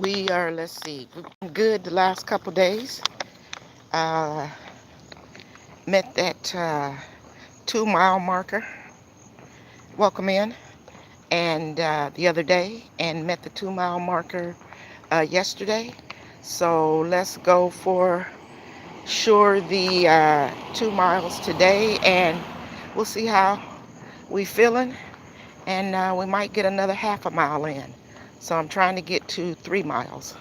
We are, let's see, good the last couple days. Uh, Met that 2 mile marker. Welcome in. And the other day, and met the 2 mile marker yesterday. So let's go for sure the 2 miles today, and we'll see how we feeling. And we might get another half a mile in. So I'm trying to get to 3 miles.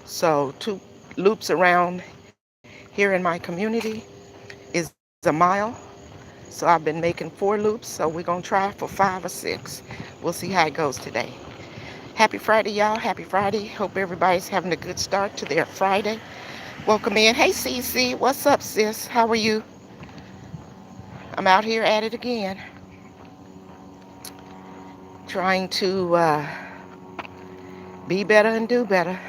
So 2 loops around here in my community is a mile. So I've been making 4 loops. So we're going to try for 5 or 6. We'll see how it goes today. Happy Friday, y'all. Happy Friday. Hope everybody's having a good start to their Friday. Welcome in. Hey, Cece. What's up, sis? How are you? I'm out here at it again. Trying to be better and do better.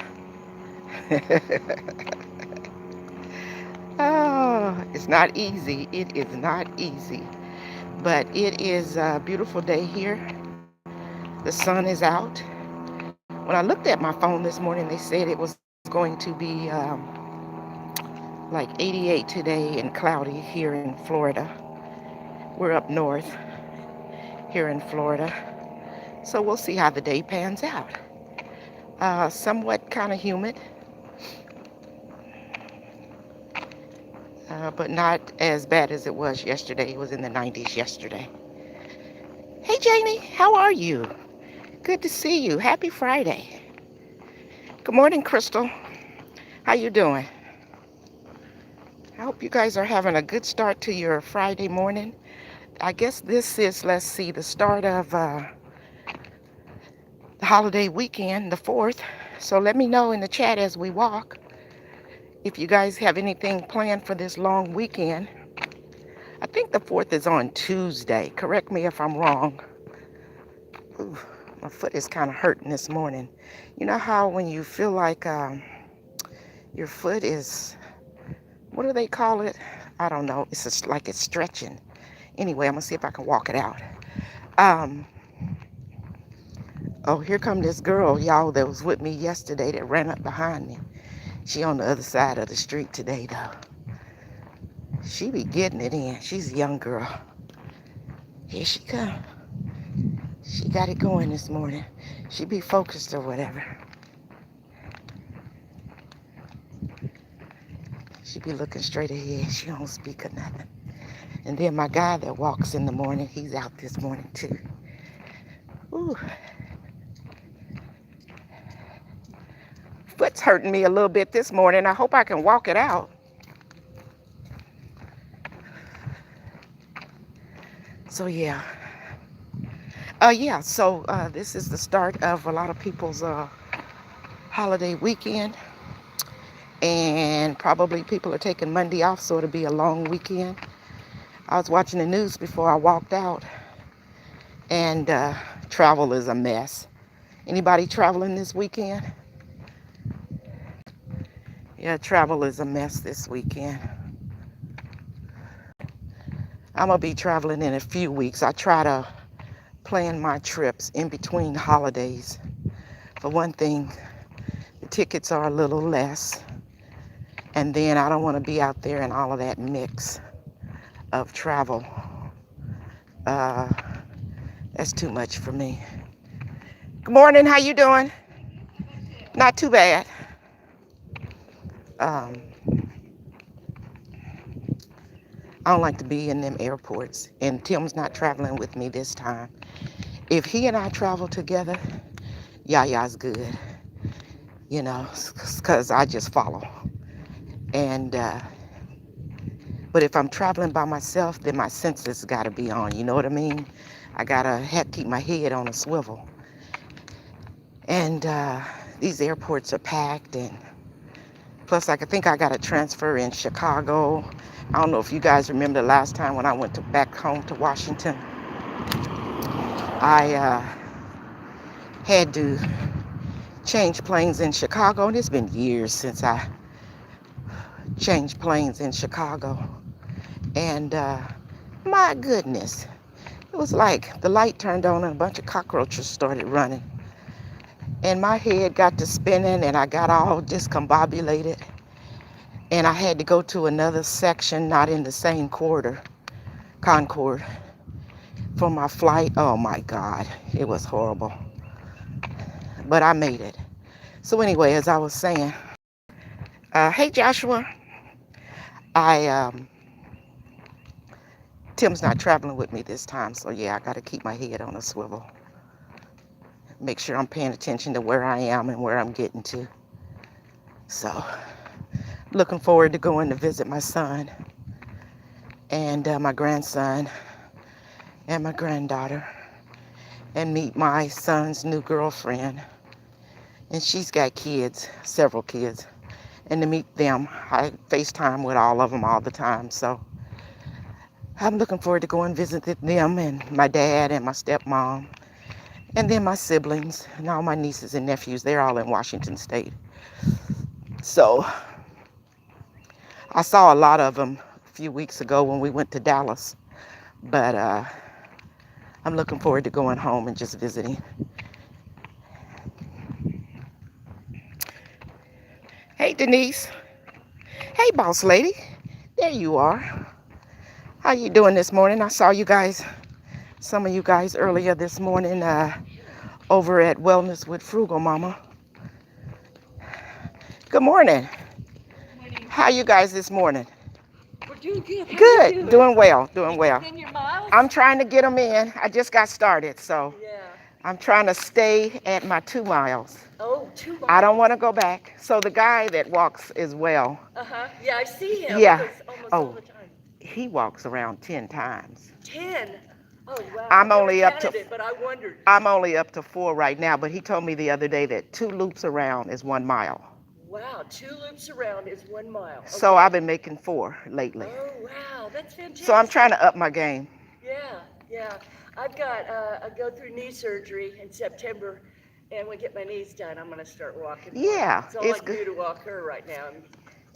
Oh, it's not easy. It is not easy. But it is a beautiful day here. The sun is out. When I looked at my phone this morning, they said it was going to be like 88 today and cloudy here in Florida. We're up north here in Florida. So we'll see how the day pans out. Somewhat kind of humid, but not as bad as it was yesterday. It was in the 90s yesterday. Hey, Janie, how are you? Good to see you. Happy Friday. Good morning, Crystal. How you doing? I hope you guys are having a good start to your Friday morning. I guess this is, let's see, the start of the holiday weekend, the 4th. So let me know in the chat as we walk if you guys have anything planned for this long weekend. I think the 4th is on Tuesday. Correct me if I'm wrong. Ooh, my foot is kind of hurting this morning. You know how when you feel like your foot is, what do they call it? I don't know. It's just like it's stretching. Anyway, I'm going to see if I can walk it out. Oh, here come this girl, y'all, that was with me yesterday that ran up behind me. She on the other side of the street today, though. She be getting it in. She's a young girl. Here she come. She got it going this morning. She be focused or whatever. She be looking straight ahead. She don't speak or nothing. And then my guy that walks in the morning, he's out this morning too. Ooh. Foot's hurting me a little bit this morning. I hope I can walk it out. So yeah. So this is the start of a lot of people's holiday weekend. And probably people are taking Monday off, so it'll be a long weekend. I was watching the news before I walked out, and travel is a mess. Anybody traveling this weekend? Yeah, travel is a mess this weekend. I'm going to be traveling in a few weeks. I try to plan my trips in between holidays. For one thing, the tickets are a little less. And then I don't want to be out there in all of that mix of travel. That's too much for me. Good morning. How you doing? Not too bad. I don't like to be in them airports. And Tim's not traveling with me this time. If he and I travel together, Yaya's good. You know, because I just follow. And but if I'm traveling by myself, then my senses got to be on. You know what I mean? I got to keep my head on a swivel. And these airports are packed. And plus, I think I got a transfer in Chicago. I don't know if you guys remember the last time when I went back home to Washington. I had to change planes in Chicago. And it's been years since I changed planes in Chicago. And my goodness, it was like the light turned on and a bunch of cockroaches started running. and my head got to spinning, and I got all discombobulated, and I had to go to another section, not in the same Concord, for my flight. Oh my God, it was horrible, but I made it. So anyway, as I was saying, hey Joshua, I Tim's not traveling with me this time, so yeah, I got to keep my head on a swivel. Make sure I'm paying attention to where I am and where I'm getting to. So, looking forward to going to visit my son and my grandson and my granddaughter and meet my son's new girlfriend. And she's got kids, several kids, and to meet them. I FaceTime with all of them all the time, so I'm looking forward to going visit them and my dad and my stepmom. And then my siblings and all my nieces and nephews, they're all in Washington State. So I saw a lot of them a few weeks ago when we went to Dallas. But I'm looking forward to going home and just visiting. Hey, Denise. Hey, boss lady. There you are. How you doing this morning? I saw you guys, some of you guys earlier this morning over at Wellness with Frugal Mama. Good morning. How you guys this morning? We're doing good. How Good. you doing? Doing well. Doing well. In your miles? I'm trying to get them in. I just got started, so Yeah. I'm trying to stay at my 2 miles. Oh, 2 miles. I don't want to go back. So the guy that walks as well. Yeah, I see him. Yeah. Almost all the time. He walks around 10 times. 10? Oh, wow. I'm I only never up to counted it, but I wondered. I'm only up to 4 right now, but he told me the other day that 2 loops around is 1 mile. Wow, 2 loops around is 1 mile. Okay. So I've been making 4 lately. Oh, wow, that's fantastic. So I'm trying to up my game. Yeah. I've got I go through knee surgery in September, and when I get my knees done, I'm going to start walking. Yeah, it's all it's I good. do to walk her right now.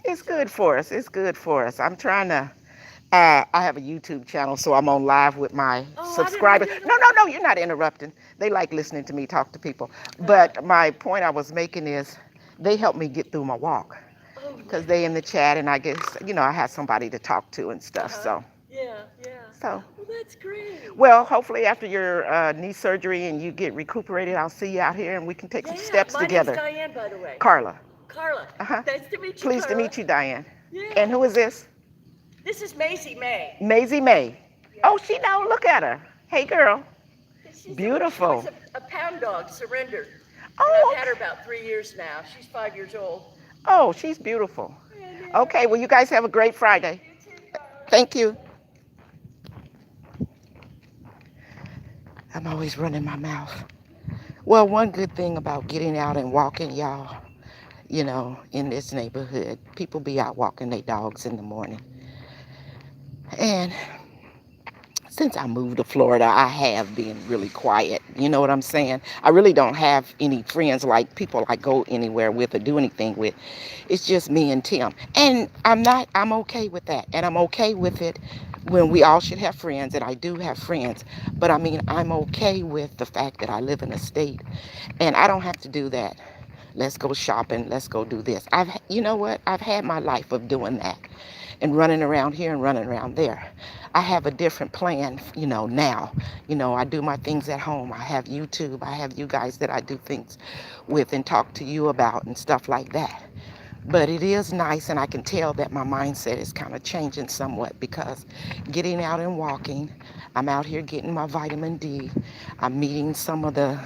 It's good for us. It's good for us. I'm trying to. I have a YouTube channel, so I'm on live with my subscribers. No, you're not interrupting. They like listening to me talk to people. But my point I was making is they help me get through my walk. Because they in the chat, and I guess, I have somebody to talk to and stuff. So. Yeah. So. Well, that's great. Well, hopefully after your knee surgery and you get recuperated, I'll see you out here and we can take some steps together. My name's Diane, by the way. Carla. Nice to meet you, Pleased to Carla. meet you, Diane. Yeah. And who is this? This is Maisie May. Maisie May. Yeah. Oh, she know. Look at her. Hey, girl. She's Beautiful. A pound dog, surrendered. Oh. And I've had her about 3 years now. She's 5 years old. Oh, she's beautiful. Okay, well, you guys have a great Friday. You too, Carla. Thank you. I'm always running my mouth. Well, one good thing about getting out and walking, y'all, in this neighborhood, people be out walking their dogs in the morning. And since I moved to Florida, I have been really quiet. You know what I'm saying? I really don't have any friends, like people I go anywhere with or do anything with. It's just me and Tim. And I'm okay with that. And I'm okay with it when we all should have friends, and I do have friends. But I mean, I'm okay with the fact that I live in a state and I don't have to do that. Let's go shopping. Let's go do this. You know what? I've had my life of doing that and running around here and running around there. I have a different plan, now. I do my things at home. I have YouTube. I have you guys that I do things with and talk to you about and stuff like that. But it is nice, and I can tell that my mindset is kind of changing somewhat because getting out and walking, I'm out here getting my vitamin D. I'm meeting some of the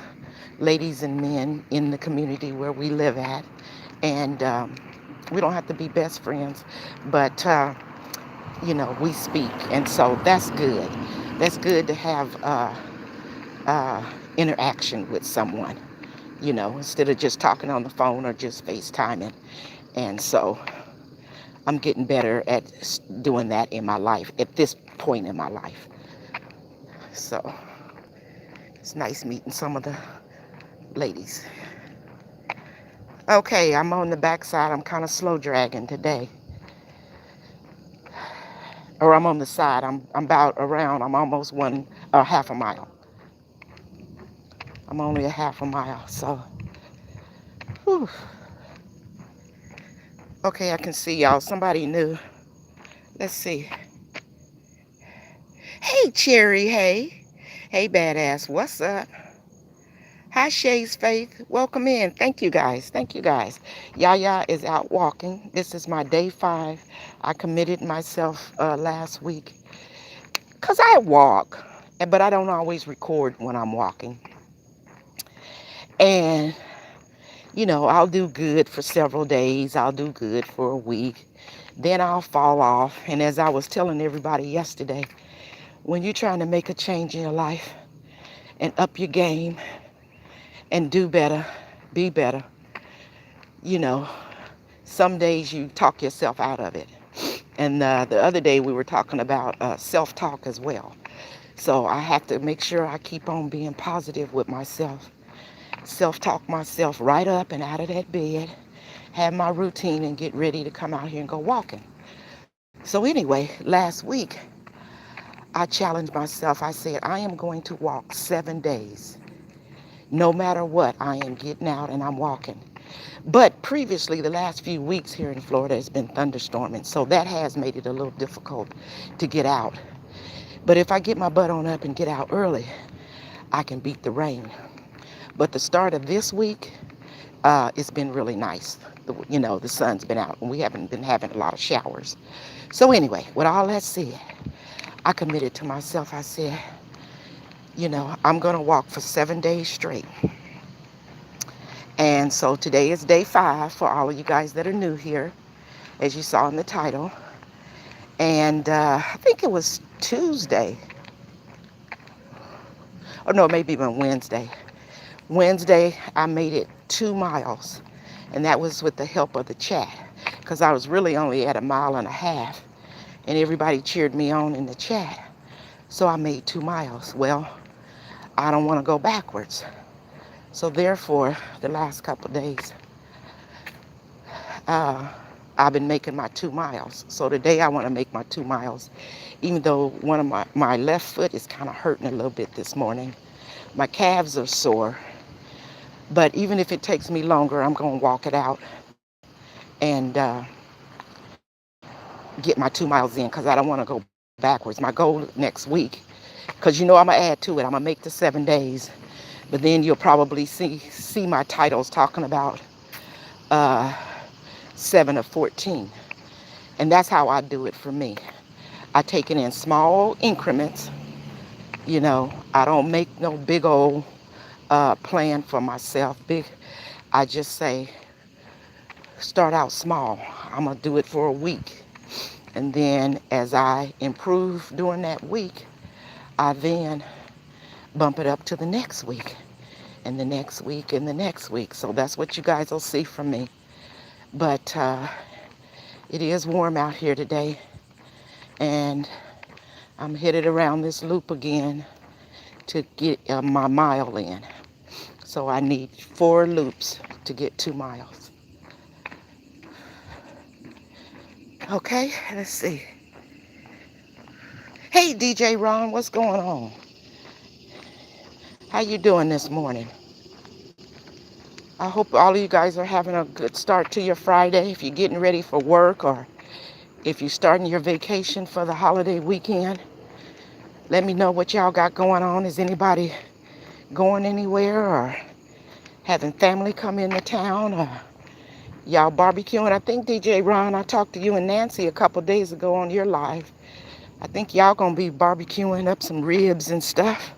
ladies and men in the community where we live at. And we don't have to be best friends, but, we speak. And so that's good. That's good to have interaction with someone, instead of just talking on the phone or just FaceTiming. And so I'm getting better at doing that in my life, at this point in my life. So it's nice meeting some of the ladies. Okay, I'm on the backside. I'm kind of slow dragging today. Or I'm on the side. I'm about around. I'm almost half a mile. I'm only a half a mile, so Whew. Okay, I can see y'all. Somebody new. Let's see. Hey, Cherry. Hey. Hey, badass. What's up? Hi, Shay's Faith. Welcome in. Thank you, guys. Thank you, guys. Yaya is out walking. This is my day 5. I committed myself last week because I walk, but I don't always record when I'm walking. And, I'll do good for several days. I'll do good for a week. Then I'll fall off. And as I was telling everybody yesterday, when you're trying to make a change in your life and up your game and do better, be better, you know, some days you talk yourself out of it. And the other day we were talking about self-talk as well. So I have to make sure I keep on being positive with myself. Self-talk myself right up and out of that bed. Have my routine and get ready to come out here and go walking. So anyway, last week I challenged myself. I said, I am going to walk 7 days. No matter what, I am getting out and I'm walking. But previously, the last few weeks here in Florida has been thunderstorming, so that has made it a little difficult to get out. But if I get my butt on up and get out early, I can beat the rain. But the start of this week, it's been really nice. The sun's been out and we haven't been having a lot of showers. So anyway, with all that said, I committed to myself. I said, I'm going to walk for 7 days straight. And so today is day 5 for all of you guys that are new here, as you saw in the title. And I think it was Tuesday. Or no, maybe even Wednesday. Wednesday, I made it 2 miles. And that was with the help of the chat. Because I was really only at 1.5 miles. And everybody cheered me on in the chat. So I made 2 miles. Well, I don't want to go backwards. So therefore, the last couple of days, I've been making my 2 miles. So today I want to make my 2 miles, even though one of my left foot is kind of hurting a little bit this morning. My calves are sore. But even if it takes me longer, I'm going to walk it out and get my 2 miles in because I don't want to go backwards. My goal next week, because I'm going to add to it. I'm going to make the 7 days. But then you'll probably see my titles talking about 7 of 14. And that's how I do it for me. I take it in small increments. I don't make no big old plan for myself. I just say, start out small. I'm going to do it for a week. And then as I improve during that week, I then bump it up to the next week. And the next week and the next week. So that's what you guys will see from me. But it is warm out here today. And I'm headed around this loop again to get my mile in. So I need 4 loops to get 2 miles. Okay, let's see. Hey, DJ Ron, what's going on? How you doing this morning? I hope all of you guys are having a good start to your Friday. If you're getting ready for work or if you're starting your vacation for the holiday weekend, let me know what y'all got going on. Is anybody going anywhere or having family come into town or y'all barbecuing? I think DJ Ron, I talked to you and Nancy a couple days ago on your live. I think y'all gonna be barbecuing up some ribs and stuff.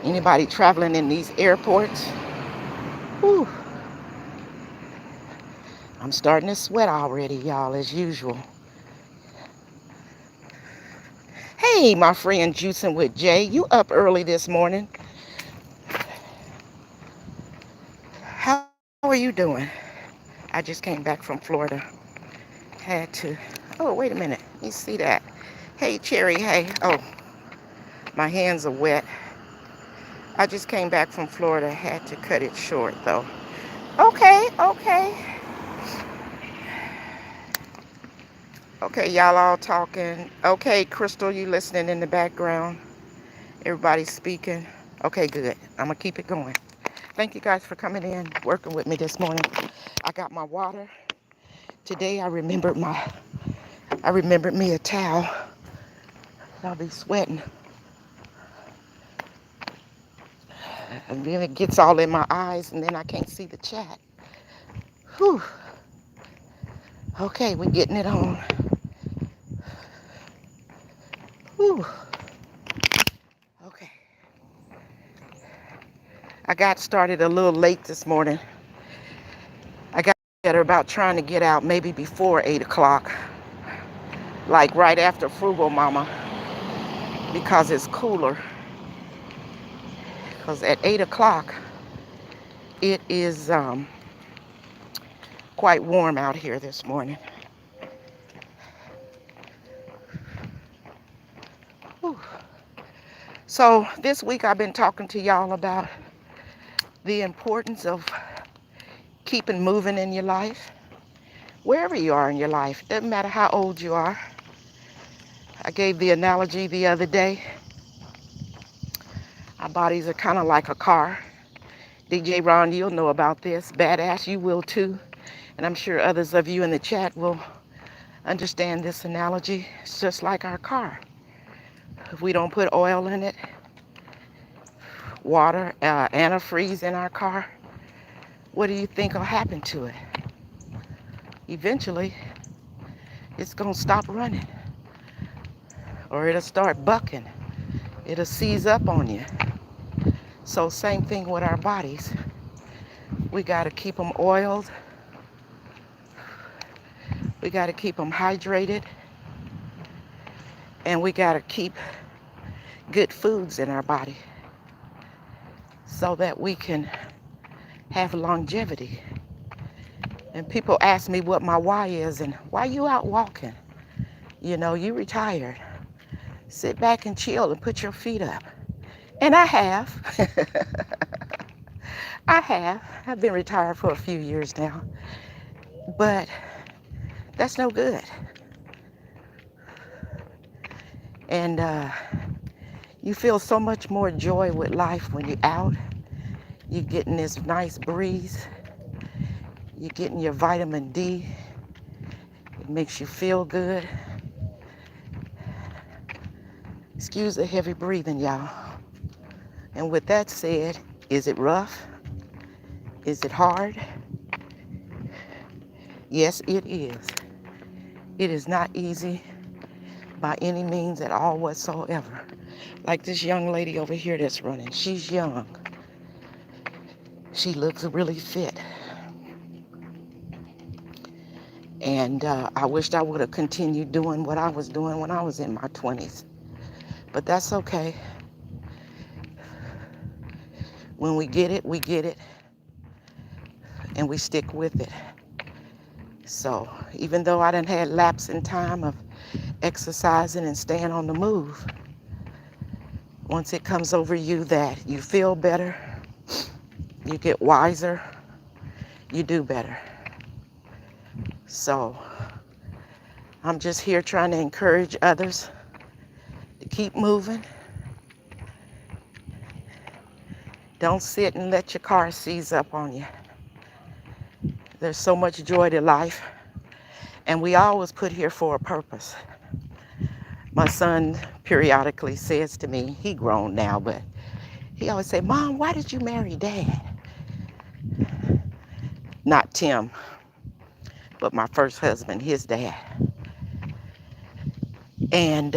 Anybody traveling in these airports? Whew. I'm starting to sweat already, y'all, as usual. Hey, my friend Juicing with Jay, you up early this morning. How are you doing? I just came back from Florida. Had to, oh, wait a minute. You see that? Hey, Cherry, hey. Oh, my hands are wet. I just came back from Florida. Had to cut it short, though. Okay. Okay, y'all all talking. Okay, Crystal, you listening in the background? Everybody's speaking. Okay, good. I'm going to keep it going. Thank you guys for coming in, working with me this morning. I got my water. Today I remembered me a towel. I'll be sweating. And then it gets all in my eyes and then I can't see the chat. Whew. Okay, we're getting it on. Whew. Okay. I got started a little late this morning. I got better about trying to get out maybe before 8 o'clock. Like right after Frugal Mama. Because it's cooler. Because at 8 o'clock, it is quite warm out here this morning. Whew. So this week I've been talking to y'all about the importance of keeping moving in your life. Wherever you are in your life, doesn't matter how old you are. I gave the analogy the other day. Our bodies are kind of like a car. DJ Ron, you'll know about this. Badass, you will too. And I'm sure others of you in the chat will understand this analogy. It's just like our car. If we don't put oil in it, water, antifreeze in our car, what do you think will happen to it? Eventually, it's going to stop running. Or it'll start bucking. It'll seize up on you. So same thing with our bodies. We got to keep them oiled. We got to keep them hydrated. And we got to keep good foods in our body so that we can have longevity. And people ask me what my why is and why you out walking? You know, you retired. Sit back and chill and put your feet up. And I have. I have. I've been retired for a few years now. But that's no good. And you feel so much more joy with life when you're out. You're getting this nice breeze. You're getting your vitamin D. It makes you feel good. Excuse the heavy breathing, y'all. And with that said, is it rough? Is it hard? Yes, it is. It is not easy by any means at all whatsoever. Like this young lady over here that's running. She's young. She looks really fit. And I wished I would have continued doing what I was doing when I was in my 20s. But that's okay. When we get it, we get it. And we stick with it. So even though I done had lapse in time of exercising and staying on the move, once it comes over you that you feel better, you get wiser, you do better. So I'm just here trying to encourage others to keep moving. Don't sit and let your car seize up on you. There's so much joy to life, and we always put here for a purpose. My son periodically says to me, he grown now, but he always say, Mom, why did you marry Dad? Not Tim, but my first husband, his dad. And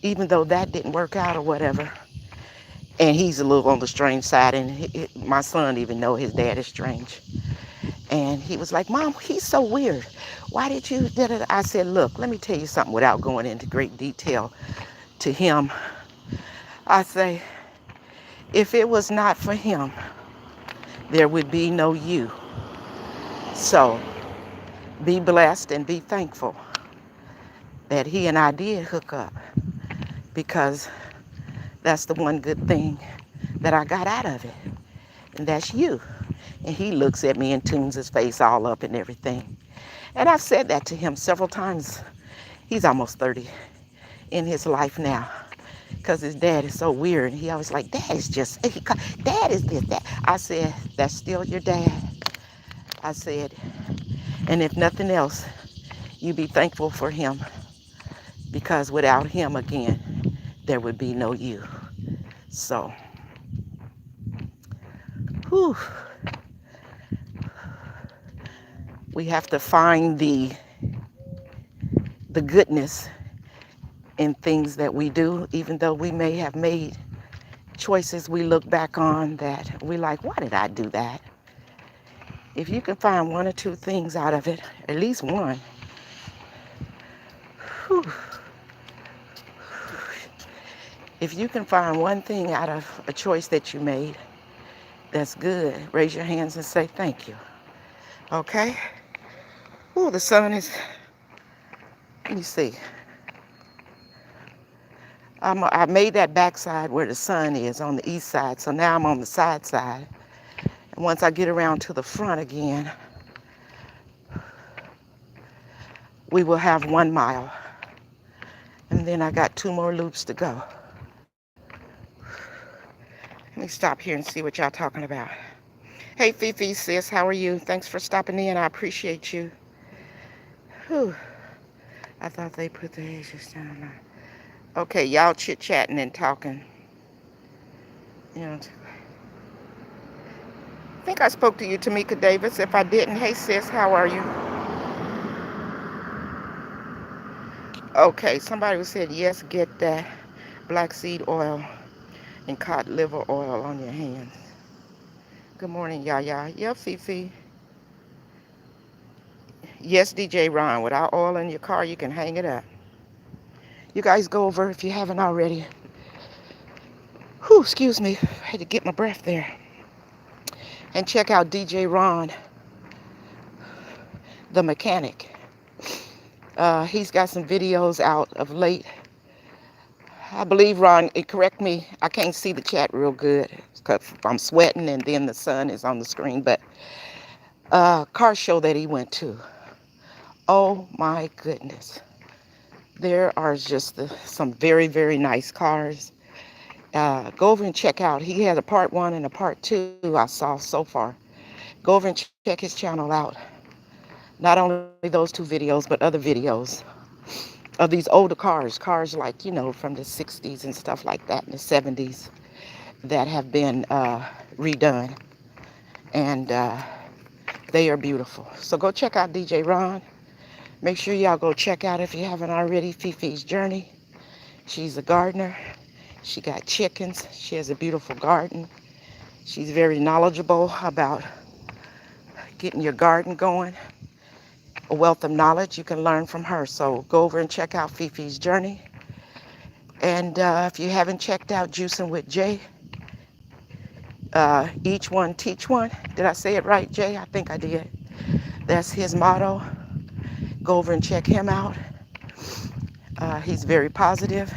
even though that didn't work out or whatever, and he's a little on the strange side, and my son even know his dad is strange. And he was like, Mom, he's so weird. Why did you? I said, look, let me tell you something without going into great detail to him. I say, if it was not for him, there would be no you. So be blessed and be thankful that he and I did hook up, because that's the one good thing that I got out of it. And that's you. And he looks at me and tunes his face all up and everything. And I've said that to him several times. He's almost 30 in his life now. because his dad is so weird. He always like, Dad is just, Dad is this, that. I said, that's still your dad. I said, and if nothing else, you be thankful for him because without him, again, there would be no you. So, whew, we have to find the goodness in things that we do, even though we may have made choices we look back on that we like, why did I do that? If you can find one or two things out of it, at least one, whew, if you can find one thing out of a choice that you made that's good, raise your hands and say thank you. Okay? Ooh, the sun is, let me see. I made that backside where the sun is on the east side, so now I'm on the side. And once I get around to the front again, we will have 1 mile. And then I got 2 more loops to go. Let me stop here and see what y'all talking about. Hey, Fifi, sis, how are you? Thanks for stopping in. I appreciate you. Whew. I thought they put the ages down. Okay, y'all chit-chatting and talking. You know, I think I spoke to you, Tamika Davis. If I didn't, hey, sis, how are you? Okay, somebody who said, yes, get that black seed oil and cod liver oil on your hands. Good morning, Yaya. Yeah, Fifi. Yes, DJ Ron, without oil in your car, you can hang it up. You guys go over, if you haven't already. Whew, excuse me. I had to get my breath there. And check out DJ Ron, the mechanic. He's got some videos out of late. I believe, Ron, correct me, I can't see the chat real good because I'm sweating and then the sun is on the screen, but car show that he went to. Oh my goodness. There are just some very, very nice cars. Go over and check out. He has a part 1 and a part 2 I saw so far. Go over and check his channel out. Not only those 2 videos, but other videos of these older cars like, you know, from the 60s and stuff like that, in the 70s, that have been redone. And they are beautiful. So go check out DJ Ron. Make sure y'all go check out, if you haven't already, Fifi's Journey. She's a gardener. She got chickens. She has a beautiful garden. She's very knowledgeable about getting your garden going. A wealth of knowledge you can learn from her. So go over and check out Fifi's Journey. And if you haven't checked out Juicing with Jay, each one teach one. Did I say it right, Jay? I think I did. That's his motto. Go over and check him out. He's very positive.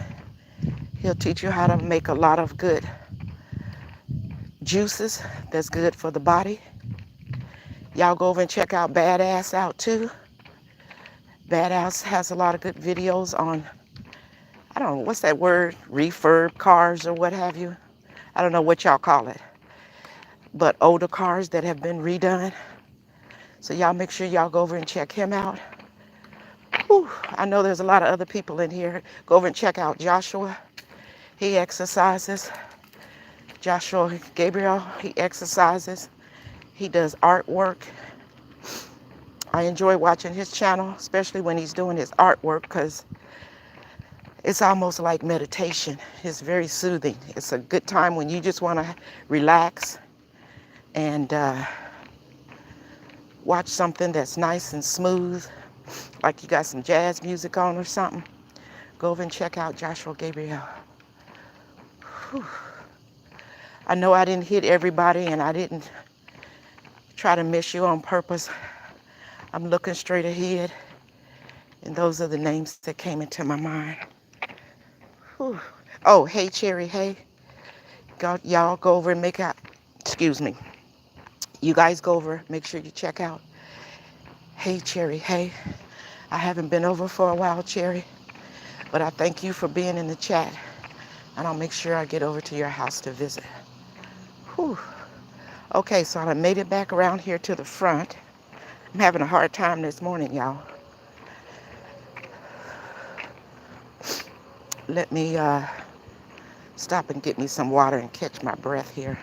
He'll teach you how to make a lot of good juices that's good for the body. Y'all go over and check out Badass out too. Badass has a lot of good videos on, I don't know, what's that word? Refurb cars or what have you. I don't know what y'all call it. But older cars that have been redone. So y'all make sure y'all go over and check him out. Whew, I know there's a lot of other people in here. Go over and check out Joshua. He exercises. Joshua Gabriel, he exercises. He does artwork. I enjoy watching his channel, especially when he's doing his artwork, because it's almost like meditation. It's very soothing. It's a good time when you just want to relax and watch something that's nice and smooth, like you got some jazz music on or something. Go over and check out Joshua Gabriel. Whew. I know I didn't hit everybody and I didn't try to miss you on purpose. I'm looking straight ahead, and those are the names that came into my mind. Whew. Oh, hey, Cherry, hey. Y'all go over and excuse me. You guys go over, make sure you check out. Hey, Cherry, hey. I haven't been over for a while, Cherry, but I thank you for being in the chat. and I'll make sure I get over to your house to visit. Whew. Okay, so I made it back around here to the front. I'm having a hard time this morning, y'all. Let me stop and get me some water and catch my breath here.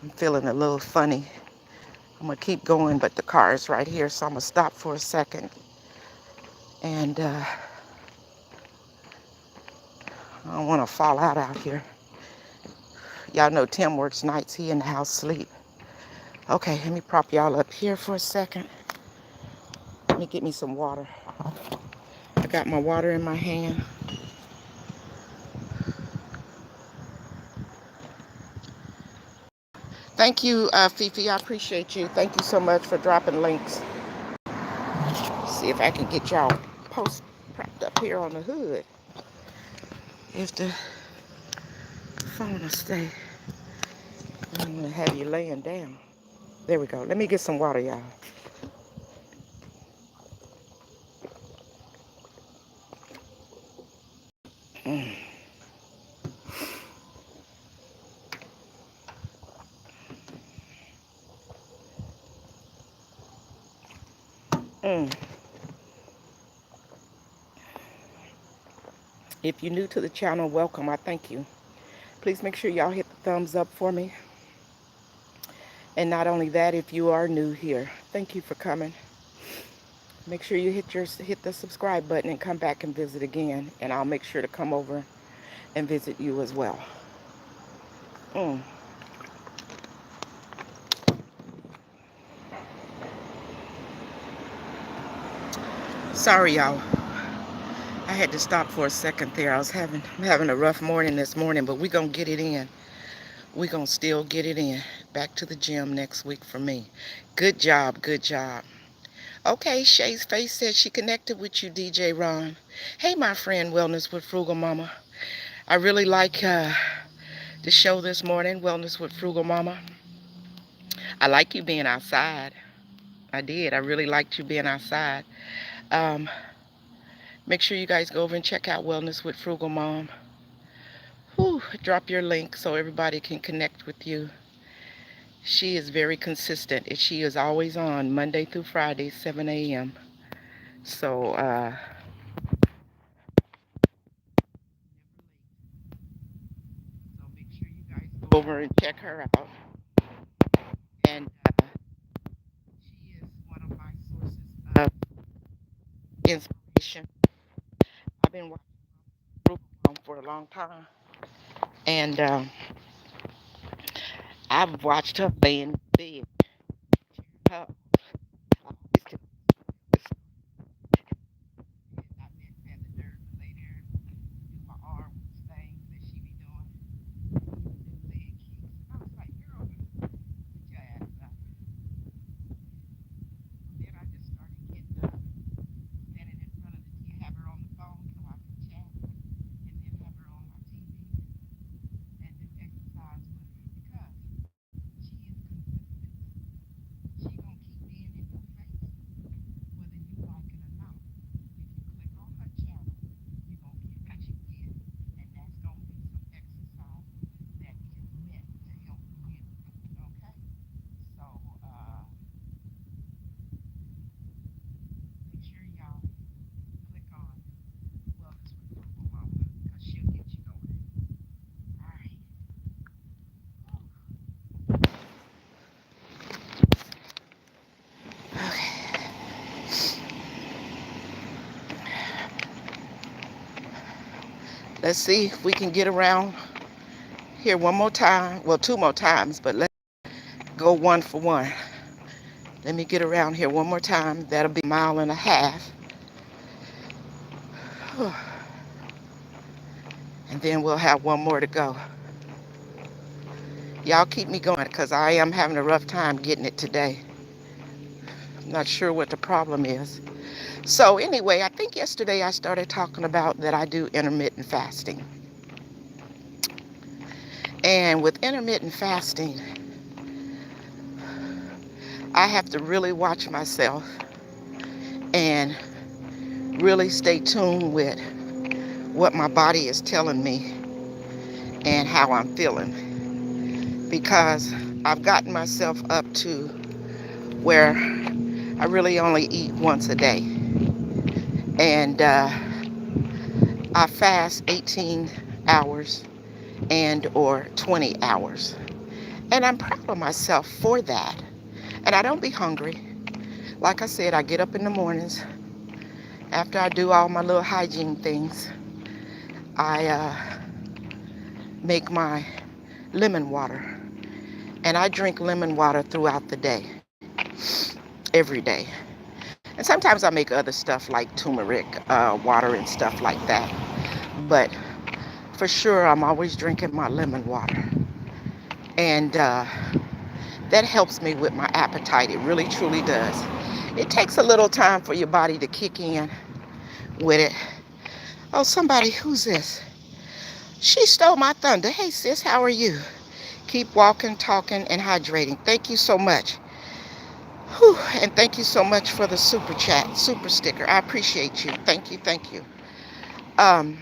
I'm feeling a little funny. I'm gonna keep going, but the car is right here, so I'm gonna stop for a second. And I don't wanna fall out here. Y'all know Tim works nights, he in the house sleep. Okay, let me prop y'all up here for a second. Let me get me some water. I got my water in my hand. Thank you, Fifi, I appreciate you. Thank you so much for dropping links. See if I can get y'all post propped up here on the hood. If the phone will stay, I'm gonna have you laying down. There we go. Let me get some water, y'all. Mm. Mm. If you're new to the channel, welcome. I thank you. Please make sure y'all hit the thumbs up for me. And not only that, if you are new here, thank you for coming. Make sure you hit the subscribe button and come back and visit again. And I'll make sure to come over and visit you as well. Mm. Sorry, y'all. I had to stop for a second there. I'm having a rough morning this morning, but we're going to get it in. We're going to still get it in. Back to the gym next week for me. Good job, good job. Okay, Shay's Face said she connected with you, DJ Ron. Hey, my friend, Wellness with Frugal Mama. I really like the show this morning, Wellness with Frugal Mama. I like you being outside. I did. I really liked you being outside. Make sure you guys go over and check out Wellness with Frugal Mom. Whew, drop your link so everybody can connect with you. She is very consistent, and she is always on Monday through Friday, 7 a.m. So, make sure you guys go over and check her out. And she is one of my sources of inspiration. I've been watching Frugal Mom for a long time, and I've watched her lay in bed. Her, I always tell this I meant had the nerve to lay there and do my arm things that she be doing, do leg kicks. I was like, girl, get your ass up. Then I just started getting up, standing in front of the TV, have her on the phone so I could chat, and then have her on my TV and do exercise with her because she is consistent. She gonna keep being in your face, whether you like it or not. If you click on her channel, you're gonna get what you get, and that's gonna be some exercise that is meant to help you. Okay? So make sure y'all click on Wellness with Frugal Mama because she'll get you going. All right. Let's see if we can get around here one more time. Well, two more times, but let's go one for one. Let me get around here one more time. That'll be a mile and a half. And then we'll have one more to go. Y'all keep me going because I am having a rough time getting it today. I'm not sure what the problem is. So anyway, I think yesterday I started talking about that I do intermittent fasting. And with intermittent fasting, I have to really watch myself and really stay tuned with what my body is telling me and how I'm feeling, because I've gotten myself up to where I really only eat once a day. And I fast 18 hours and or 20 hours. And I'm proud of myself for that. And I don't be hungry. Like I said, I get up in the mornings. After I do all my little hygiene things, I make my lemon water. And I drink lemon water throughout the day, every day. And sometimes I make other stuff like turmeric water and stuff like that. But for sure, I'm always drinking my lemon water. And that helps me with my appetite. It really, truly does. It takes a little time for your body to kick in with it. Oh, somebody, who's this? She stole my thunder. Hey, sis, how are you? Keep walking, talking, and hydrating. Thank you so much. Whew, and thank you so much for the super chat, super sticker. I appreciate you. Thank you, thank you. Um,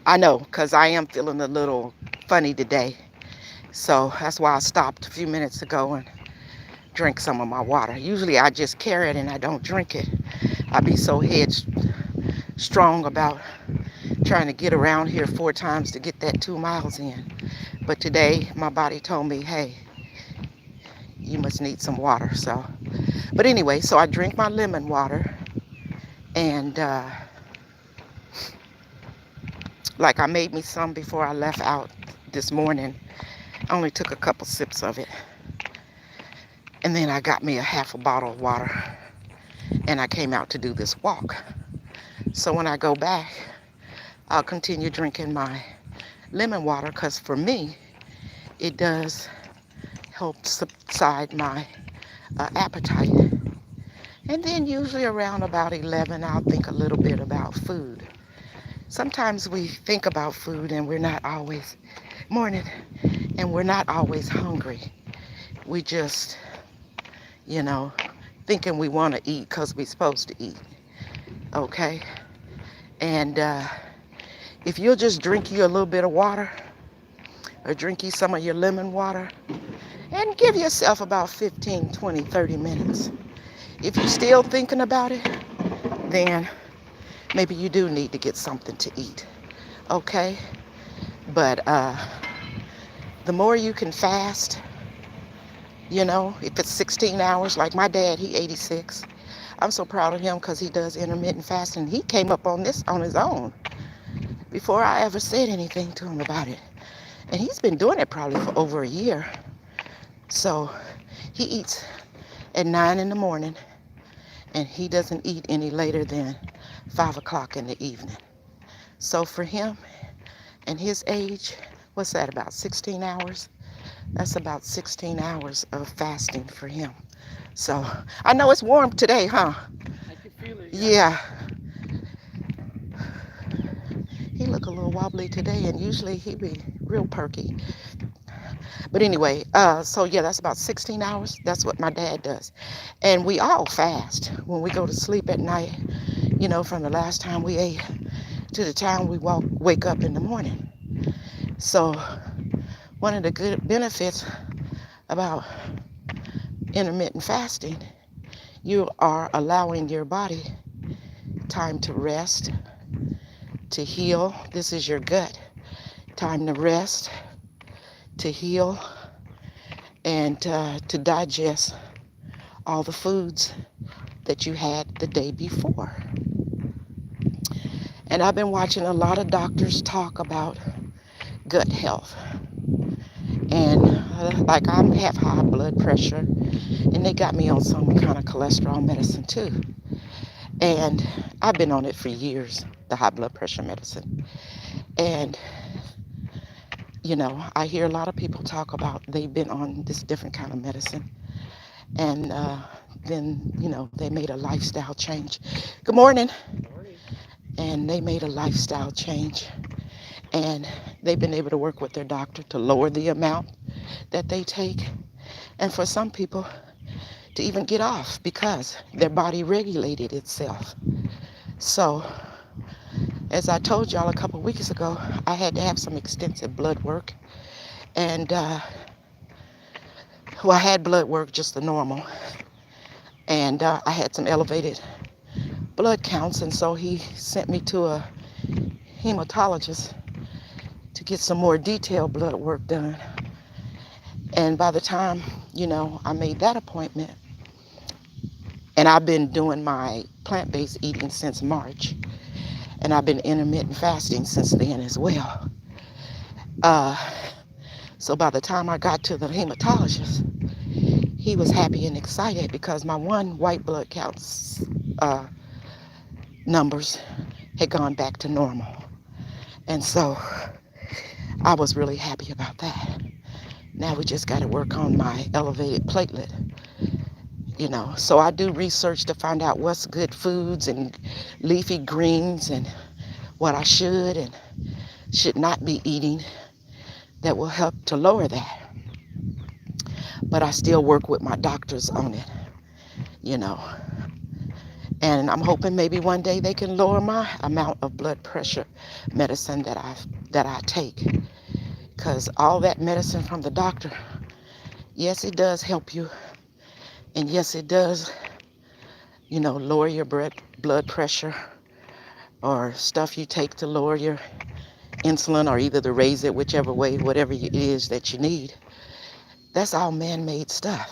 I know, because I am feeling a little funny today. So that's why I stopped a few minutes ago and drink some of my water. Usually I just carry it and I don't drink it. I be so headstrong about trying to get around here 4 times to get that 2 miles in. But today my body told me, hey, you must need some water. But anyway, so I drink my lemon water, and like I made me some before I left out this morning. I only took a couple sips of it. And then I got me a half a bottle of water, and I came out to do this walk. So when I go back, I'll continue drinking my lemon water, because for me, it does help subside my appetite. And then usually around about 11, I'll think a little bit about food. Sometimes we think about food and we're not always, morning, and we're not always hungry. We just, you know, thinking we want to eat because we're supposed to eat, okay? And if you'll just drink you a little bit of water, or drink you some of your lemon water, and give yourself about 15, 20, 30 minutes. If you're still thinking about it, then maybe you do need to get something to eat, okay? But the more you can fast, you know, if it's 16 hours, like my dad, he 86. I'm so proud of him because he does intermittent fasting. He came up on this on his own before I ever said anything to him about it. And he's been doing it probably for over a year. So he eats at 9 in the morning, and he doesn't eat any later than 5 o'clock in the evening. So for him and his age, what's that, about 16 hours? That's about 16 hours of fasting for him. So I know it's warm today, huh? I can feel it, Yeah. He look a little wobbly today, and usually he be real perky. But anyway, so yeah, that's about 16 hours. That's what my dad does. And we all fast when we go to sleep at night, you know, from the last time we ate to the time we wake up in the morning. So one of the good benefits about intermittent fasting, you are allowing your body time to rest, to heal. This is your gut. Time to rest, to heal, and to digest all the foods that you had the day before. And I've been watching a lot of doctors talk about gut health. And like I have high blood pressure, and they got me on some kind of cholesterol medicine too. And I've been on it for years, the high blood pressure medicine. And, you know, I hear a lot of people talk about they've been on this different kind of medicine. And then, you know, they made a lifestyle change. Good morning. morning. And they made a lifestyle change. And they've been able to work with their doctor to lower the amount that they take. And for some people, to even get off because their body regulated itself. So As I told y'all a couple weeks ago, I had to have some extensive blood work. And, well, I had blood work, just the normal. And I had some elevated blood counts. And so he sent me to a hematologist to get some more detailed blood work done. And by the time, I made that appointment, and I've been doing my plant-based eating since March, and I've been intermittent fasting since then as well. Uh, so by the time I got to the hematologist, he was happy and excited because my one white blood counts numbers had gone back to normal. And so I was really happy about that. Now we just got to work on my elevated platelet, So I do research to find out what's good foods and leafy greens and what I should and should not be eating that will help to lower that. But I still work with my doctors on it, you know. And I'm hoping maybe one day they can lower my amount of blood pressure medicine that I take. Because all that medicine from the doctor, yes, it does help you. And yes, it does, lower your blood pressure or stuff you take to lower your insulin or either to raise it, whichever way, whatever it is that you need. That's all man-made stuff.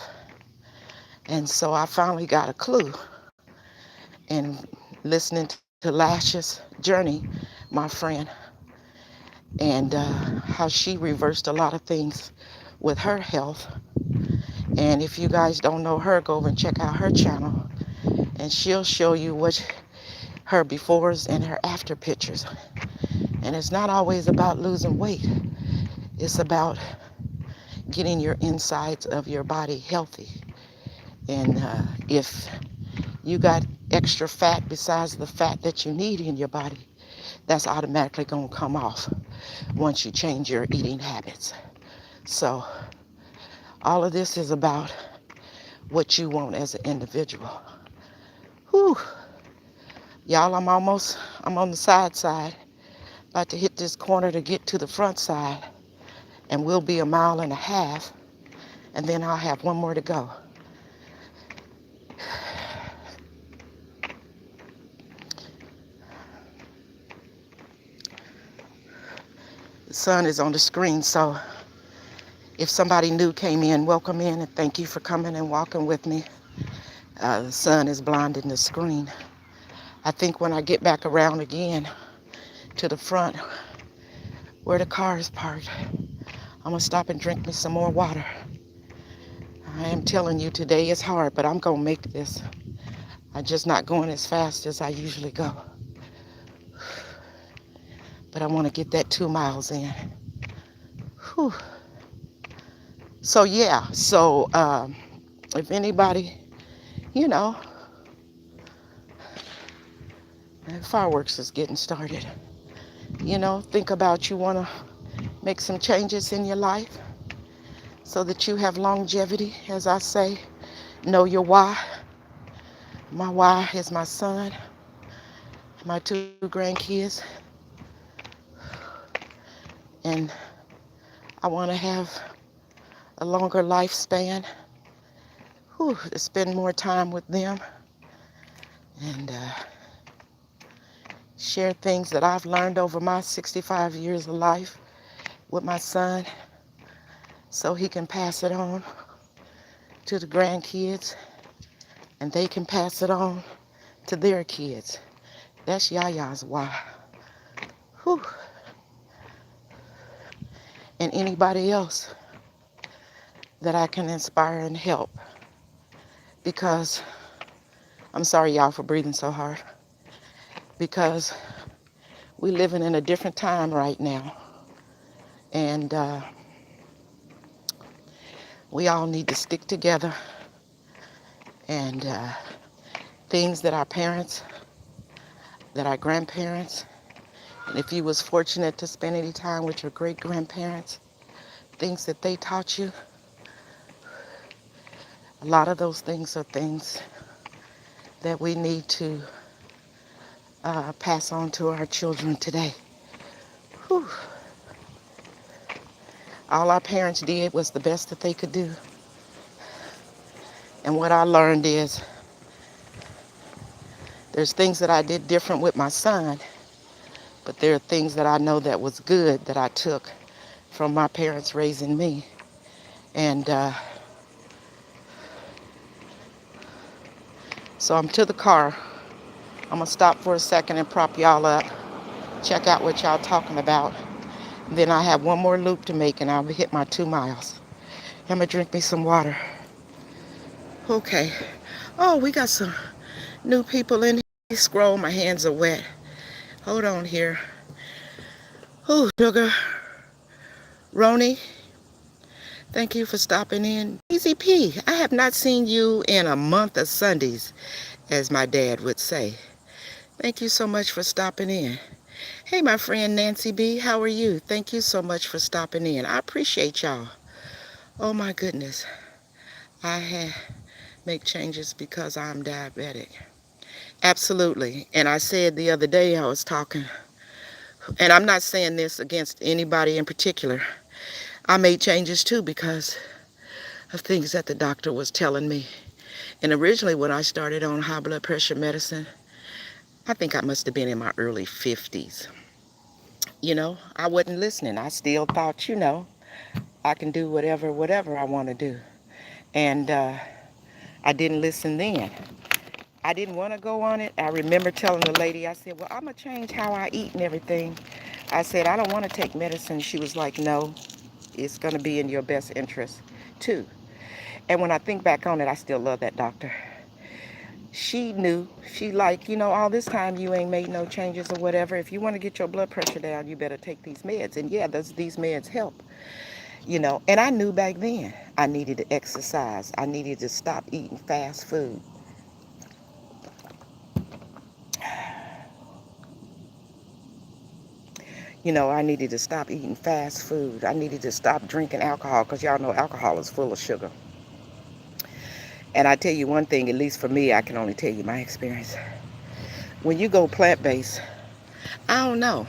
And so I finally got a clue. And listening to Lash's journey, my friend, and how she reversed a lot of things with her health. And if you guys don't know her, go over and check out her channel. And she'll show you what her befores and her after pictures. And it's not always about losing weight. It's about getting your insides of your body healthy. And if you got extra fat besides the fat that you need in your body, that's automatically going to come off once you change your eating habits. So all of this is about what you want as an individual. Whew. Y'all, I'm on the side, about to hit this corner to get to the front side, and we'll be 1.5 miles, and then I'll have one more to go. The sun is on the screen, so if somebody new came in, welcome in, and thank you for coming and walking with me. The sun is blinding the screen. I think when I get back around again to the front where the car is parked, I'm gonna stop and drink me some more water. I am telling you, today is hard, but I'm gonna make this. I'm just not going as fast as I usually go. But I want to get that 2 miles in. Whew. So yeah, if anybody, fireworks is getting started. Think about you want to make some changes in your life so that you have longevity. As I say, know your why. My why is my son, my 2 grandkids, and I want to have a longer lifespan, to spend more time with them and share things that I've learned over my 65 years of life with my son so he can pass it on to the grandkids and they can pass it on to their kids. That's Yaya's why. Whew. And anybody else that I can inspire and help. Because, I'm sorry y'all for breathing so hard, because we're living in a different time right now. And we all need to stick together. And things that our parents, that our grandparents, and if you was fortunate to spend any time with your great-grandparents, things that they taught you, a lot of those things are things that we need to pass on to our children today. Whew. All our parents did was the best that they could do. And what I learned is there's things that I did different with my son, but there are things that I know that was good that I took from my parents raising me. And so I'm to the car. I'm going to stop for a second and prop y'all up, check out what y'all talking about. Then I have one more loop to make and I'll hit my 2 miles. I'm going to drink me some water. Okay. Oh, we got some new people in here. Scroll, my hands are wet. Hold on here. Oh, sugar. Roni, thank you for stopping in. Easy P, I have not seen you in a month of Sundays, as my dad would say. Thank you so much for stopping in. Hey, my friend Nancy B, how are you? Thank you so much for stopping in. I appreciate y'all. Oh my goodness. I make changes because I'm diabetic. Absolutely. And I said the other day I was talking, and I'm not saying this against anybody in particular. I made changes too because of things that the doctor was telling me. And originally when I started on high blood pressure medicine, I think I must have been in my early 50s. I wasn't listening. I still thought, I can do whatever I want to do. And I didn't listen then. I didn't want to go on it. I remember telling the lady, I said, well, I'm going to change how I eat and everything. I said, I don't want to take medicine. She was like, no, it's going to be in your best interest too. And when I think back on it, I still love that doctor. She knew. She like, all this time you ain't made no changes or whatever. If you want to get your blood pressure down, you better take these meds. And yeah, these meds help. And I knew back then I needed to exercise. I needed to stop eating fast food. I needed to stop eating fast food. I needed to stop drinking alcohol because y'all know alcohol is full of sugar. And I tell you one thing, at least for me, I can only tell you my experience. When you go plant-based, I don't know.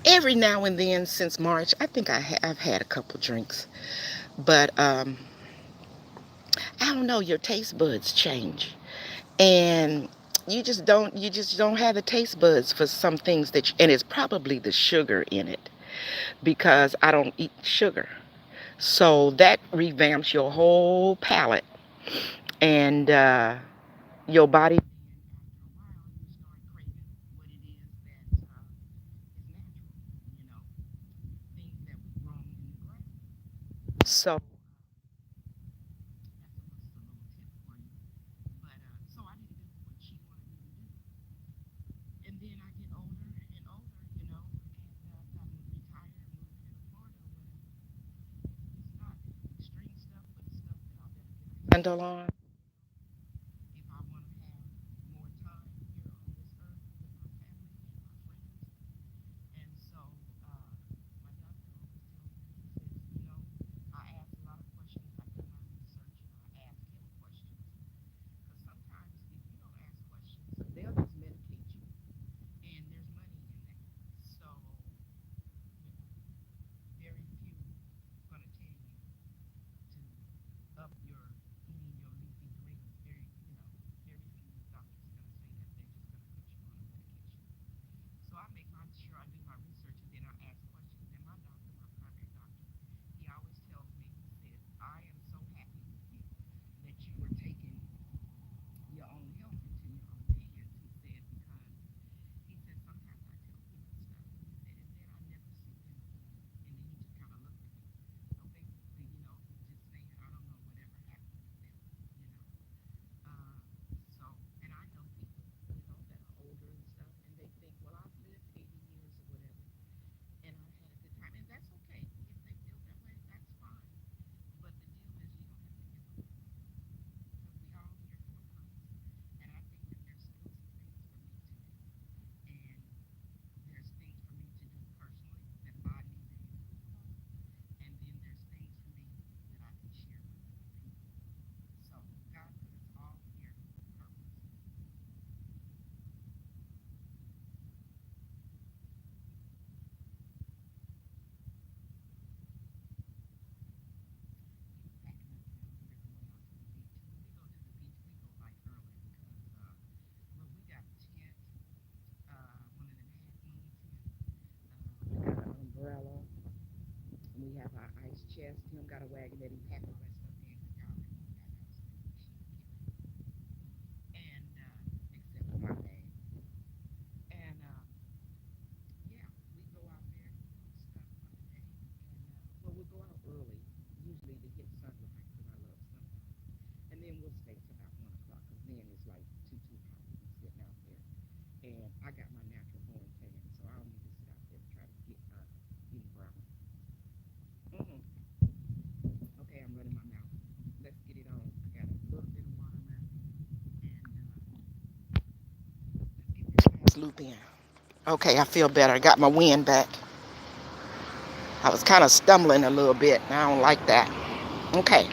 Every now and then since March, I think I've had a couple drinks. But I don't know, your taste buds change. And you just don't have the taste buds for some things and it's probably the sugar in it because I don't eat sugar. So that revamps your whole palate and your body. So handle on. Tim got a wagon that he packed the rest of it in. Y'all can move that house. And except for my bag. And yeah, we go out there, stuff for the day. And well, we'll go out early, usually to hit sunlight because I love sunlight. And then we'll stay till about 1 o'clock because then it's like too hot to be sitting out there. And I got my natural horn tan, so I don't need to sit out there to try to get any brown. Mm-hmm. Okay, I'm running my mouth. Let's get it on. I got a little bit of water left. And let's get this loop in. Okay, I feel better. I got my wind back. I was kind of stumbling a little bit, and I don't like that. Okay,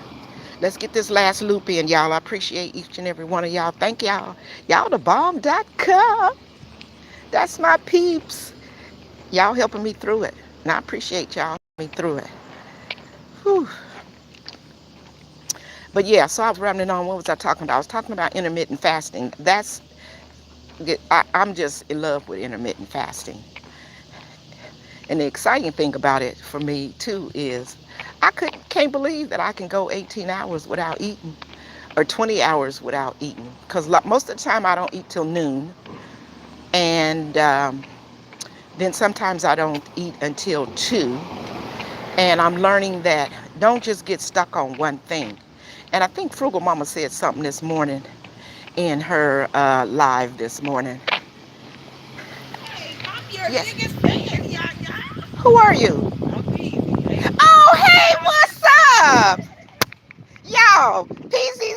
let's get this last loop in, y'all. I appreciate each and every one of y'all. Thank y'all. Y'all the bomb.com. That's my peeps. Y'all helping me through it. And I appreciate y'all helping me through it. Whew. But yeah, so I was running on. What was I talking about? I was talking about intermittent fasting. I'm just in love with intermittent fasting. And the exciting thing about it for me too is can't believe that I can go 18 hours without eating or 20 hours without eating. Because most of the time I don't eat till noon. And then sometimes I don't eat until 2. And I'm learning that don't just get stuck on one thing. And I think Frugal Mama said something this morning in her live this morning. Hey, I'm your biggest fan, Yaya. Who are you? I'm Peasy. Oh, hey, what's up? Yo, Peasy.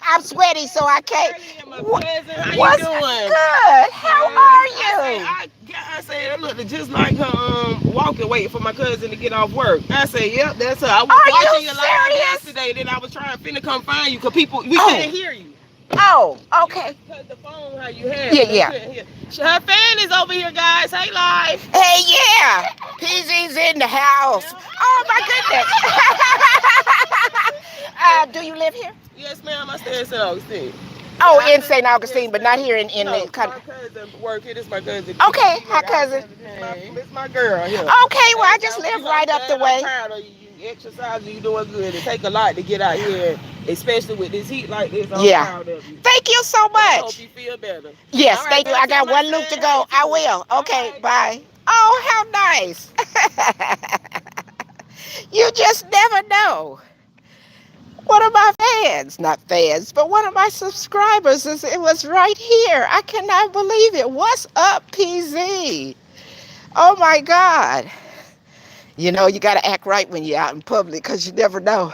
I'm sweaty, so I can't. My cousin, how What's you doing? Good. How are you? I say it looked just like her walking, waiting for my cousin to get off work. I say, yep, that's her. I was watching your live yesterday, then I was trying to come find you because we couldn't hear you. Oh, okay. Cut the phone how you had. Yeah. Her fan is over here, guys. Hey, live. Hey, yeah. PZ's in the house. Oh, my goodness. Do you live here? Yes, ma'am. I stay in St. Augustine. Oh, in St. Augustine, but not here in the country. My cousin work here. This is my cousin. Okay, hi, cousin. This is my girl here. Okay, well, I just live right up the way. I'm proud of you. You exercising, you doing good. It take a lot to get out here, especially with this heat like this. I'm proud of you. Thank you so much. I hope you feel better. Yes, thank you. I got one loop to go. I will. Okay, bye. Oh, how nice. You just never know. One of my not fans, but one of my subscribers, it was right here. I cannot believe it. What's up, PZ? Oh, my God. You know, you got to act right when you're out in public because you never know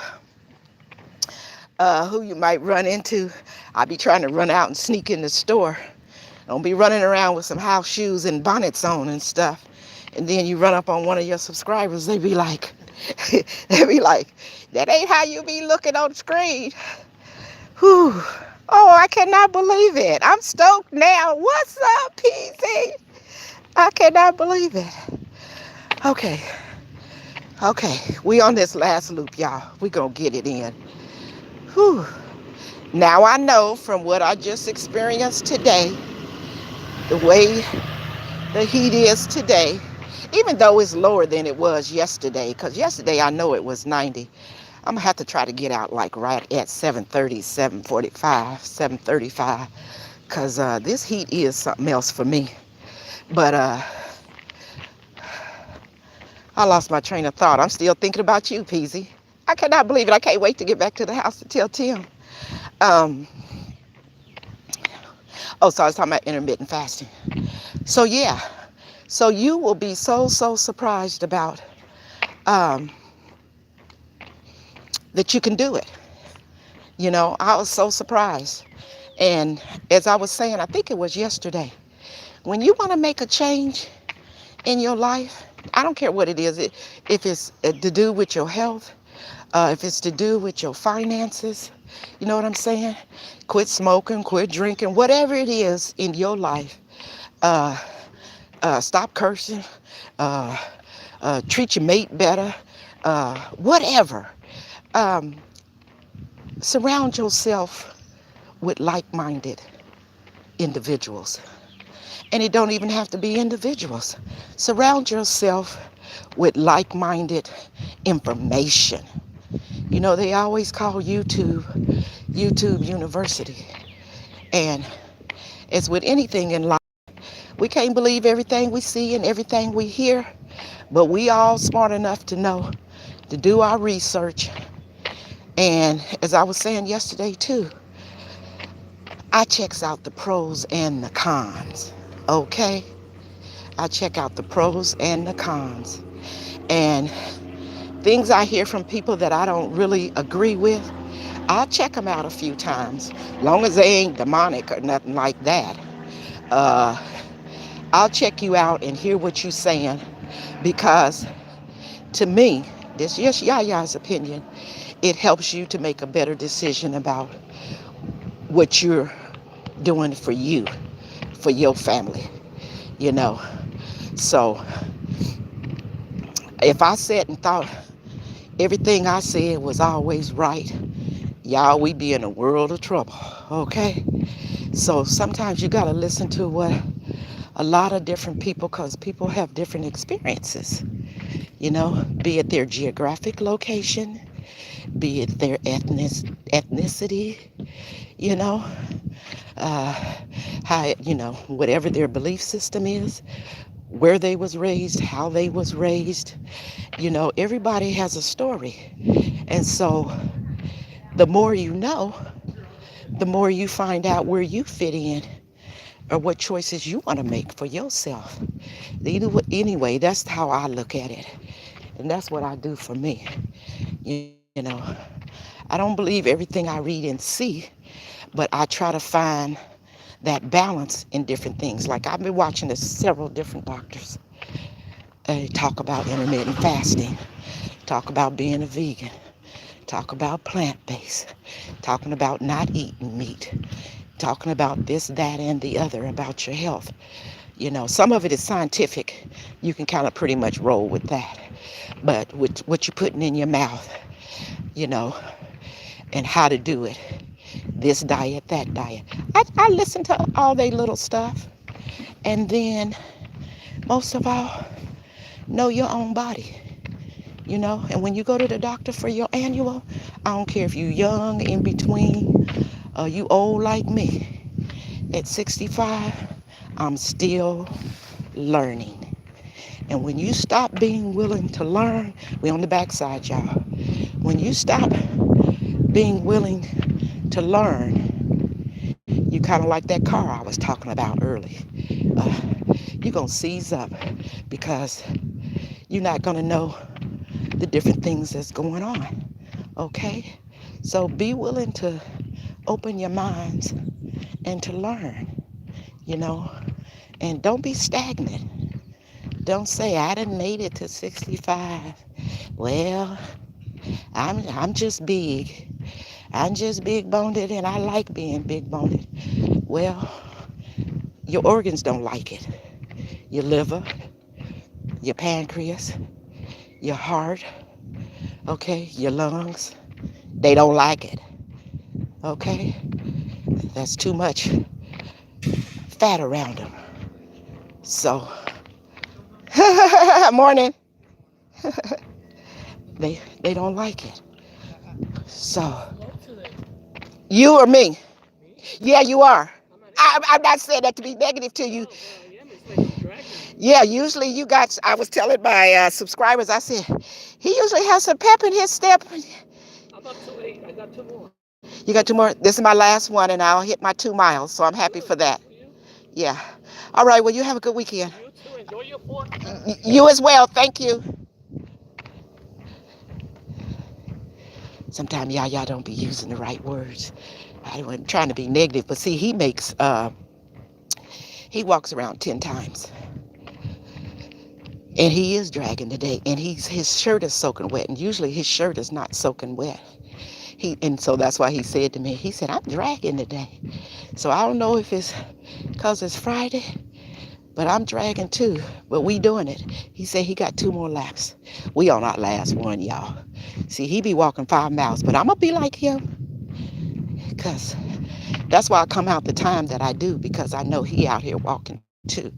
who you might run into. I'll be trying to run out and sneak in the store. Don't be running around with some house shoes and bonnets on and stuff. And then you run up on one of your subscribers, they be like, that ain't how you be looking on the screen. Whew. Oh, I cannot believe it. I'm stoked now. What's up, PZ? I cannot believe it. Okay, we on this last loop, y'all. We gonna get it in. Whew. Now I know from what I just experienced today, the way the heat is today, even though it's lower than it was yesterday, because yesterday I know it was 90. I'm gonna have to try to get out like right at 7:30, 7:45, 7:35, because this heat is something else for me. But I lost my train of thought. I'm still thinking about you, Peasy. I cannot believe it. I can't wait to get back to the house to tell Tim. So I was talking about intermittent fasting. So yeah, so you will be so surprised about that you can do it. You know, I was so surprised. And as I was saying, I think it was yesterday, when you want to make a change in your life, I don't care what it is, if it's to do with your health, if it's to do with your finances, you know what I'm saying? Quit smoking, quit drinking, whatever it is in your life, stop cursing, treat your mate better, whatever. Surround yourself with like-minded individuals. And it don't even have to be individuals. Surround yourself with like-minded information. You know, they always call YouTube University. And as with anything in life, we can't believe everything we see and everything we hear, but we all smart enough to know to do our research. And as I was saying yesterday too, I checks out the pros and the cons. Okay? I check out the pros and the cons. And things I hear from people that I don't really agree with, I'll check them out a few times. Long as they ain't demonic or nothing like that. Uh, I'll check you out and hear what you're saying, because to me, this is just Yaya's opinion, it helps you to make a better decision about what you're doing for you, for your family, you know. So if I sat and thought everything I said was always right, y'all, we be in a world of trouble, okay? So sometimes you got to listen to what a lot of different people, because people have different experiences, you know, be it their geographic location, be it their ethnicity, you know, how, you know, whatever their belief system is, where they was raised, how they was raised. You know, everybody has a story. And so the more you know, the more you find out where you fit in or what choices you want to make for yourself. Anyway, that's how I look at it. And that's what I do for me. You know, I don't believe everything I read and see, but I try to find that balance in different things. Like I've been watching this several different doctors talk about intermittent fasting, talk about being a vegan, talk about plant-based, talking about not eating meat, talking about this, that, and the other about your health. You know, some of it is scientific. You can kind of pretty much roll with that. But with what you're putting in your mouth, you know, and how to do it, this diet, that diet. I listen to all they little stuff. And then, most of all, know your own body, you know. And when you go to the doctor for your annual, I don't care if you're young, in between, or you old like me. At 65, I'm still learning. And when you stop being willing to learn, we on the backside, y'all. When you stop being willing to learn, you kind of like that car I was talking about earlier. You're going to seize up because you're not going to know the different things that's going on. Okay? So be willing to open your minds and to learn, you know. And don't be stagnant. Don't say, I done made it to 65. Well, I'm just big. I'm just big-boned and I like being big-boned. Well, your organs don't like it. Your liver, your pancreas, your heart, okay, your lungs, they don't like it, okay? That's too much fat around them. So, morning, they don't like it. So, you or me? Yeah, you are. I'm not saying that to be negative to you. Yeah, usually you got, I was telling my subscribers, I said, he usually has some pep in his step. I'm up to 8. I got 2 more. You got 2 more? This is my last one, and I'll hit my 2 miles, so I'm happy for that. Yeah. All right, well, you have a good weekend. You too. Enjoy your fort. You as well. Thank you. Sometimes y'all don't be using the right words. I wasn't trying to be negative, but see, he walks around 10 times. And he is dragging today, and his shirt is soaking wet, and usually his shirt is not soaking wet. And so that's why he said to me, he said, I'm dragging today. So I don't know if it's because it's Friday, but I'm dragging too. But we doing it. He said he got 2 more laps. We on our last one, y'all. See, he be walking 5 miles, but I'm going to be like him. Because that's why I come out the time that I do, because I know he out here walking too.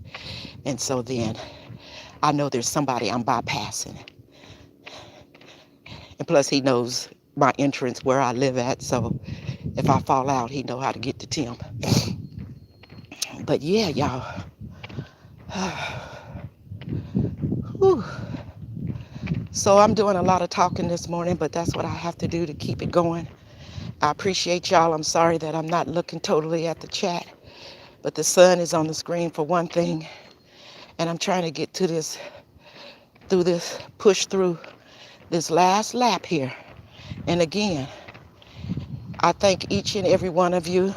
And so then I know there's somebody I'm bypassing. And plus, he knows my entrance where I live at, so if I fall out, he know how to get to Tim. But yeah, y'all. Whew. So I'm doing a lot of talking this morning, but that's what I have to do to keep it going. I appreciate y'all. I'm sorry that I'm not looking totally at the chat, but the sun is on the screen for one thing, and I'm trying to get to this, push through this last lap here. And again, I thank each and every one of you.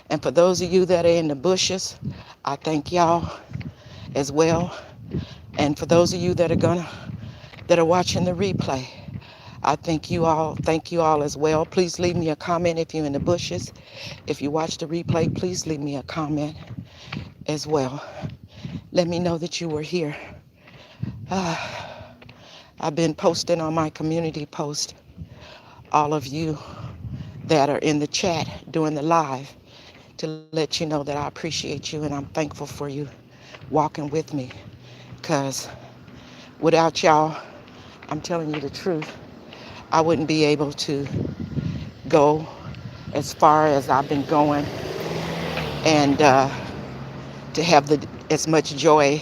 And for those of you that are in the bushes, I thank y'all as well. And for those of you that are watching the replay, I thank you all as well. Please leave me a comment if you're in the bushes. If you watch the replay, please leave me a comment as well. Let me know that you were here. I've been posting on my community post, all of you that are in the chat during the live, to let you know that I appreciate you and I'm thankful for you walking with me. Because without y'all, I'm telling you the truth, I wouldn't be able to go as far as I've been going and to have as much joy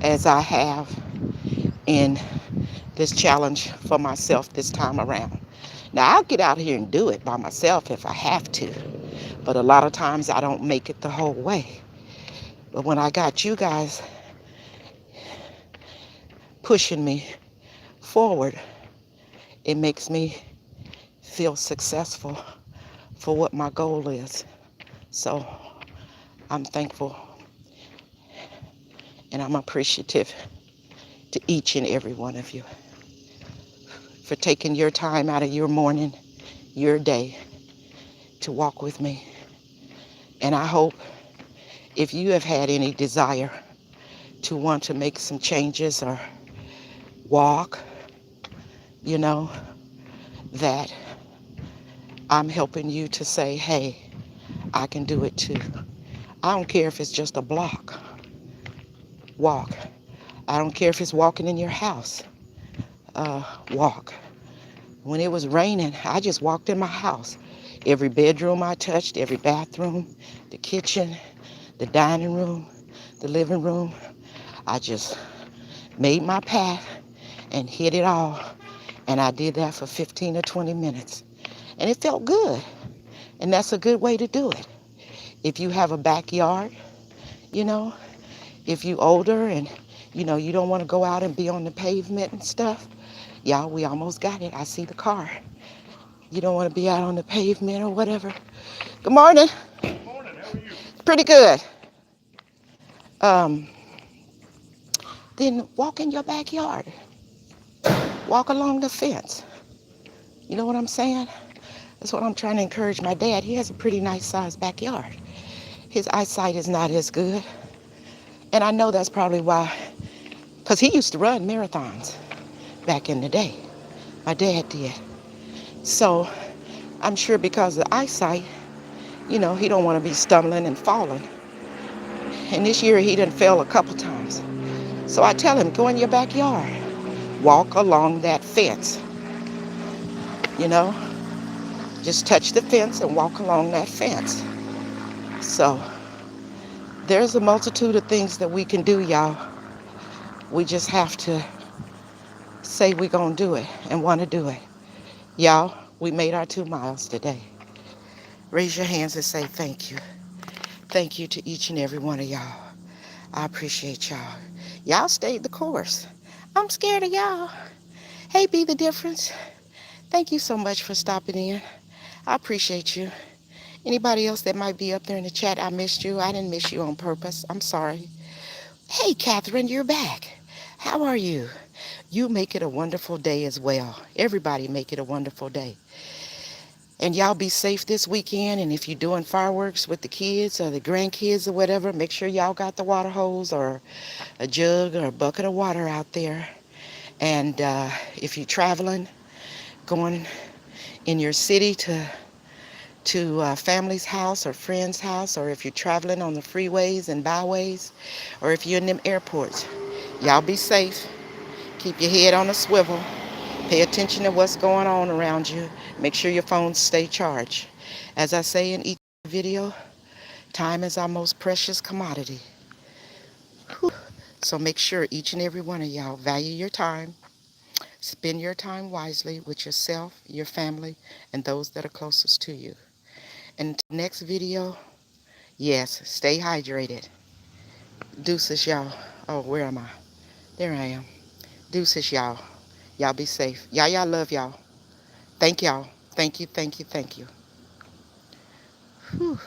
as I have in this challenge for myself this time around. Now, I'll get out here and do it by myself if I have to, but a lot of times I don't make it the whole way. But when I got you guys pushing me forward, it makes me feel successful for what my goal is. So I'm thankful and I'm appreciative to each and every one of you for taking your time out of your morning, your day, to walk with me. And I hope if you have had any desire to want to make some changes or walk, that I'm helping you to say, hey, I can do it too. I don't care if it's just a block. Walk. I don't care if it's walking in your house. Walk. When it was raining, I just walked in my house. Every bedroom I touched, every bathroom, the kitchen, the dining room, the living room, I just made my path and hit it all. And I did that for 15 or 20 minutes. And it felt good. And that's a good way to do it. If you have a backyard, if you older and, you don't want to go out and be on the pavement and stuff, y'all, we almost got it. I see the car. You don't want to be out on the pavement or whatever. Good morning. Good morning. How are you? Pretty good. Then walk in your backyard. Walk along the fence. You know what I'm saying? That's what I'm trying to encourage my dad. He has a pretty nice sized backyard. His eyesight is not as good. And I know that's probably why, because he used to run marathons back in the day. My dad did. So I'm sure because of eyesight, he don't want to be stumbling and falling. And this year he done fell a couple times. So I tell him, go in your backyard. Walk along that fence. Just touch the fence and walk along that fence. So there's a multitude of things that we can do, y'all. We just have to say we're going to do it and want to do it. Y'all, we made our 2 miles today. Raise your hands and say thank you. Thank you to each and every one of y'all. I appreciate y'all. Y'all stayed the course. I'm scared of y'all. Hey, Be the Difference. Thank you so much for stopping in. I appreciate you. Anybody else that might be up there in the chat, I missed you. I didn't miss you on purpose. I'm sorry. Hey, Catherine, you're back. How are you? You make it a wonderful day as well. Everybody make it a wonderful day. And y'all be safe this weekend. And if you're doing fireworks with the kids or the grandkids or whatever, make sure y'all got the water hose or a jug or a bucket of water out there. And if you're traveling, going in your city to family's house or friend's house, or if you're traveling on the freeways and byways, or if you're in them airports, Y'all be safe. Keep your head on a swivel. Pay attention to what's going on around you. Make sure your phones stay charged. As I say in each video, time is our most precious commodity. Whew. So make sure each and every one of y'all value your time. Spend your time wisely with yourself, your family, and those that are closest to you. And next video, yes, stay hydrated. Deuces, y'all. Oh, where am I? There I am. Deuces, y'all. Y'all be safe. Y'all love y'all. Thank y'all. Thank you, thank you, thank you. Whew.